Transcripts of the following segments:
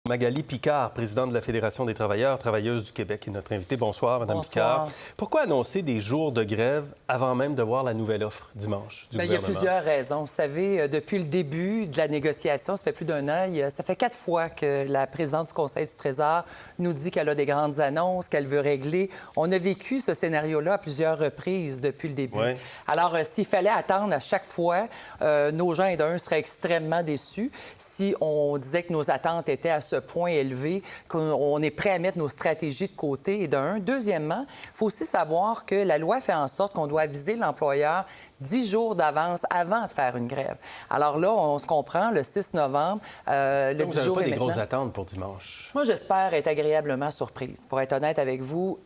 Magali Picard, présidente de la Fédération des travailleurs, travailleuses du Québec, est notre invitée. Bonsoir, Mme Picard. Pourquoi annoncer des jours de grève avant même de voir la nouvelle offre dimanche du gouvernement? Il y a plusieurs raisons. Vous savez, depuis le début de la négociation, ça fait plus d'un an, ça fait 4 fois que la présidente du Conseil du Trésor nous dit qu'elle a des grandes annonces, qu'elle veut régler. On a vécu ce scénario-là à plusieurs reprises depuis le début. Oui. Alors, s'il fallait attendre à chaque fois, nos gens, d'un, seraient extrêmement déçus si on disait que nos attentes étaient à ce point élevé, qu'on est prêt à mettre nos stratégies de côté, et d'un. Deuxièmement, il faut aussi savoir que la loi fait en sorte qu'on doit aviser l'employeur 10 jours d'avance avant de faire une grève. Alors là, on se comprend, le 6 novembre, le 10 jours pas des maintenant. grosses attentes pour dimanche? Moi, j'espère être agréablement surprise. Pour être honnête avec vous,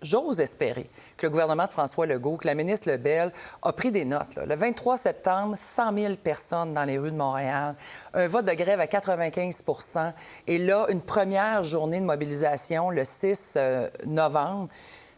j'ose espérer que le gouvernement de François Legault, que la ministre Lebel a pris des notes. Là. Le 23 septembre, 100 000 personnes dans les rues de Montréal, un vote de grève à 95 % et là, une première journée de mobilisation le 6 novembre.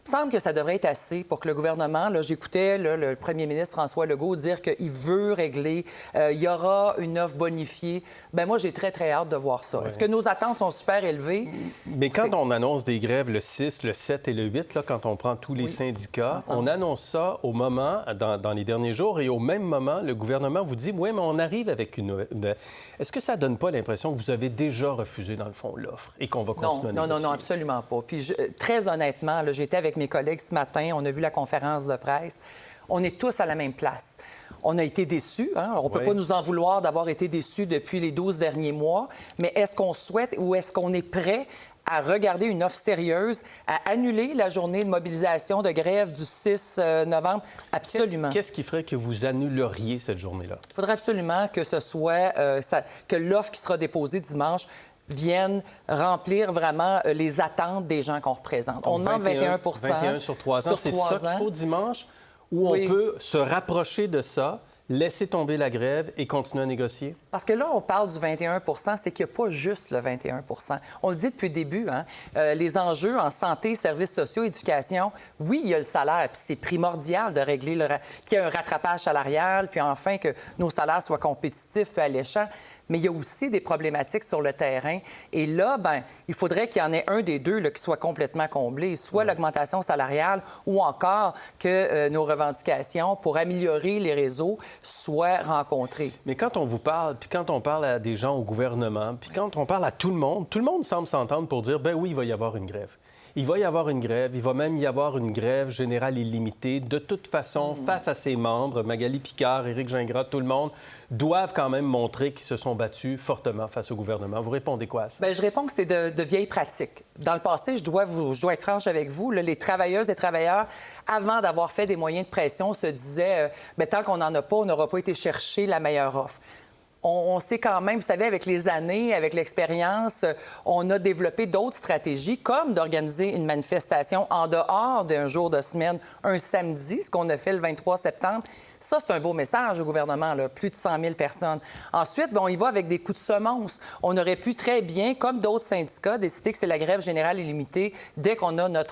Il me semble que ça devrait être assez pour que le gouvernement, j'écoutais le premier ministre François Legault dire qu'il veut régler, il y aura une offre bonifiée. Bien, moi, j'ai très, très hâte de voir ça. Ouais. Est-ce que nos attentes sont super élevées? Mais quand on annonce des grèves le 6, le 7 et le 8, là, quand on prend tous les syndicats, on annonce ça au moment, dans les derniers jours, et au même moment, le gouvernement vous dit « Oui, mais on arrive avec une... » Est-ce que ça ne donne pas l'impression que vous avez déjà refusé, dans le fond, l'offre et qu'on va continuer à négocier? Non, absolument pas. Puis, très honnêtement, j'étais avec mes collègues ce matin, on a vu la conférence de presse. On est tous à la même place. On a été déçus. Hein? On ne peut pas nous en vouloir d'avoir été déçus depuis les 12 derniers mois. Mais est-ce qu'on souhaite ou est-ce qu'on est prêt à regarder une offre sérieuse, à annuler la journée de mobilisation de grève du 6 novembre? Absolument. Qu'est-ce qui ferait que vous annuleriez cette journée-là? Il faudrait absolument que ce soit que l'offre qui sera déposée dimanche viennent remplir vraiment les attentes des gens qu'on représente. Donc, on demande 21 21 sur 3 ans. C'est ça qu'il faut dimanche, où on peut se rapprocher de ça, laisser tomber la grève et continuer à négocier? Parce que là, on parle du 21 c'est qu'il n'y a pas juste le 21 On le dit depuis le début, hein? Les enjeux en santé, services sociaux, éducation, oui, il y a le salaire, puis c'est primordial de régler qu'il y ait un rattrapage salarial, puis enfin que nos salaires soient compétitifs et alléchants. Mais il y a aussi des problématiques sur le terrain. Et là, bien, il faudrait qu'il y en ait un des deux là, qui soit complètement comblé, soit l'augmentation salariale ou encore que nos revendications pour améliorer les réseaux soient rencontrées. Mais quand on vous parle, puis quand on parle à des gens au gouvernement, puis quand on parle à tout le monde semble s'entendre pour dire, ben oui, il va y avoir une grève. Il va y avoir une grève, il va même y avoir une grève générale illimitée. De toute façon, face à ses membres, Magali Picard, Éric Gingras, tout le monde, doivent quand même montrer qu'ils se sont battus fortement face au gouvernement. Vous répondez quoi à ça? Bien, je réponds que c'est de vieilles pratiques. Dans le passé, je dois être franche avec vous, là, les travailleuses et travailleurs, avant d'avoir fait des moyens de pression, se disaient tant qu'on n'en a pas, on n'aura pas été chercher la meilleure offre. On sait quand même, vous savez, avec les années, avec l'expérience, on a développé d'autres stratégies, comme d'organiser une manifestation en dehors d'un jour de semaine, un samedi, ce qu'on a fait le 23 septembre. Ça, c'est un beau message au gouvernement, là, plus de 100 000 personnes. Ensuite, on y va avec des coups de semonce. On aurait pu très bien, comme d'autres syndicats, décider que c'est la grève générale illimitée dès qu'on a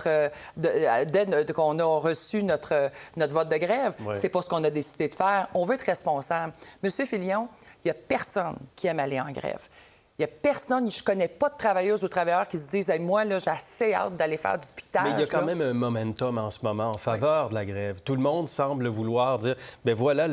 qu'on a reçu notre vote de grève. Ouais. C'est pas ce qu'on a décidé de faire. On veut être responsable. Monsieur Filion, il n'y a personne qui aime aller en grève. Il n'y a personne, je ne connais pas de travailleuses ou travailleurs qui se disent hey, « Moi, là, j'ai assez hâte d'aller faire du piquetage. » Mais il y a quand même un momentum en ce moment en faveur de la grève. Tout le monde semble vouloir dire « Bien voilà,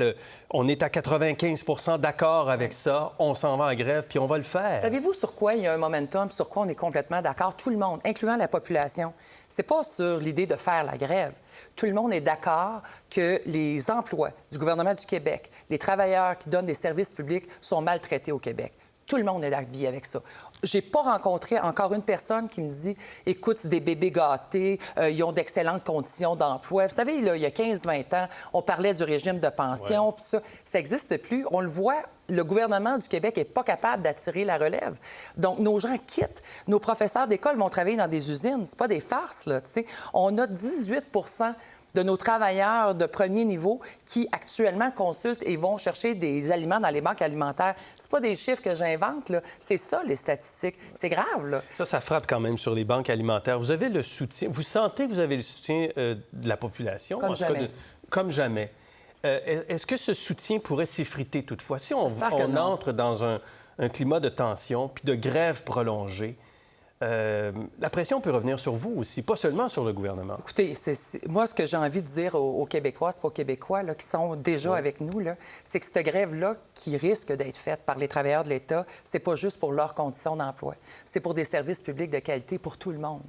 on est à 95 % d'accord avec ça, on s'en va en grève, puis on va le faire. » Savez-vous sur quoi il y a un momentum, sur quoi on est complètement d'accord? Tout le monde, incluant la population. C'est pas sur l'idée de faire la grève. Tout le monde est d'accord que les emplois du gouvernement du Québec, les travailleurs qui donnent des services publics sont maltraités au Québec. Tout le monde est d'avis avec ça. J'ai pas rencontré encore une personne qui me dit « Écoute, c'est des bébés gâtés, ils ont d'excellentes conditions d'emploi. » Vous savez, là, il y a 15-20 ans, on parlait du régime de pension, puis ça n'existe plus. On le voit, le gouvernement du Québec n'est pas capable d'attirer la relève. Donc, nos gens quittent. Nos professeurs d'école vont travailler dans des usines. C'est pas des farces, là, tu sais. On a 18 de nos travailleurs de premier niveau qui, actuellement, consultent et vont chercher des aliments dans les banques alimentaires. C'est pas des chiffres que j'invente, là. C'est ça, les statistiques. C'est grave, là. Ça frappe quand même sur les banques alimentaires. Vous avez le soutien... Vous sentez que vous avez le soutien de la population? Comme jamais. Comme jamais. Est-ce que ce soutien pourrait s'effriter toutefois? Si on entre dans un climat de tension puis de grève prolongée, la pression peut revenir sur vous aussi, pas seulement sur le gouvernement. Écoutez, moi, ce que j'ai envie de dire aux Québécoises et aux Québécois là, qui sont déjà avec nous, c'est que cette grève-là qui risque d'être faite par les travailleurs de l'État, c'est pas juste pour leurs conditions d'emploi. C'est pour des services publics de qualité pour tout le monde.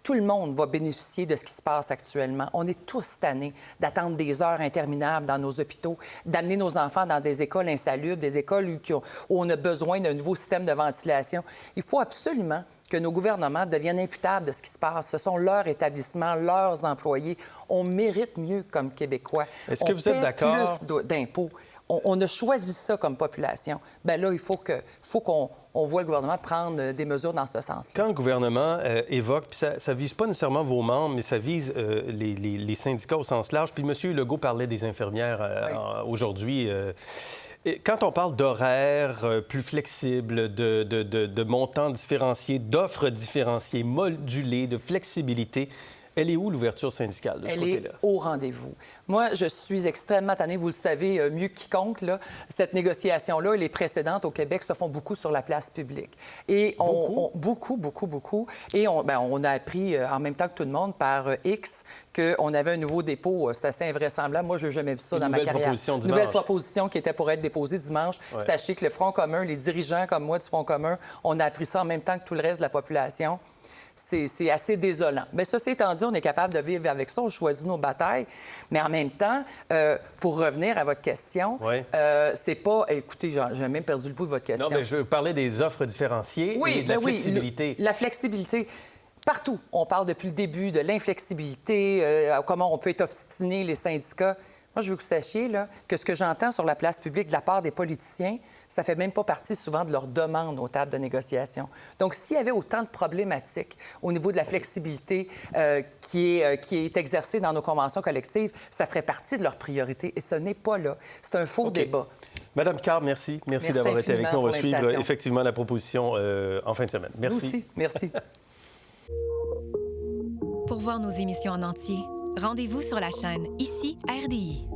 Tout le monde va bénéficier de ce qui se passe actuellement. On est tous tannés d'attendre des heures interminables dans nos hôpitaux, d'amener nos enfants dans des écoles insalubres, des écoles où on a besoin d'un nouveau système de ventilation. Il faut absolument que nos gouvernements deviennent imputables de ce qui se passe. Ce sont leurs établissements, leurs employés. On mérite mieux comme Québécois. Est-ce que vous êtes d'accord? Plus d'impôts. On a choisi ça comme population. Bien là, il faut qu'on voit le gouvernement prendre des mesures dans ce sens-là. Quand le gouvernement évoque, puis ça ne vise pas nécessairement vos membres, mais ça vise les syndicats au sens large, puis M. Legault parlait des infirmières aujourd'hui. Quand on parle d'horaires plus flexibles, de montants différenciés, d'offres différenciées, modulées, de flexibilité, elle est où l'ouverture syndicale de ce côté-là? Elle est au rendez-vous. Moi, je suis extrêmement tannée, vous le savez mieux que quiconque, là, cette négociation-là, les précédentes au Québec se font beaucoup sur la place publique. Et beaucoup. Et on a appris en même temps que tout le monde par X qu'on avait un nouveau dépôt. C'est assez invraisemblable. Moi, je n'ai jamais vu ça dans ma carrière. Nouvelle proposition qui était pour être déposée dimanche. Ouais. Sachez que le Front commun, les dirigeants comme moi du Front commun, on a appris ça en même temps que tout le reste de la population. C'est assez désolant. Mais ceci étant dit, on est capable de vivre avec ça, on choisit nos batailles. Mais en même temps, pour revenir à votre question, c'est pas... Écoutez, j'ai même perdu le bout de votre question. Non, mais je parlais des offres différenciées et de la flexibilité. La flexibilité. Partout, on parle depuis le début de l'inflexibilité, comment on peut être obstiné, les syndicats. Moi, je veux que vous sachiez là, que ce que j'entends sur la place publique de la part des politiciens, ça ne fait même pas partie souvent de leurs demandes aux tables de négociation. Donc, s'il y avait autant de problématiques au niveau de la flexibilité qui est exercée dans nos conventions collectives, ça ferait partie de leurs priorités. Et ce n'est pas là. C'est un faux débat. Madame Carr, merci. Merci d'avoir été avec nous. On va suivre effectivement la proposition en fin de semaine. Merci. Vous aussi. Merci. Pour voir nos émissions en entier, rendez-vous sur la chaîne ICI RDI.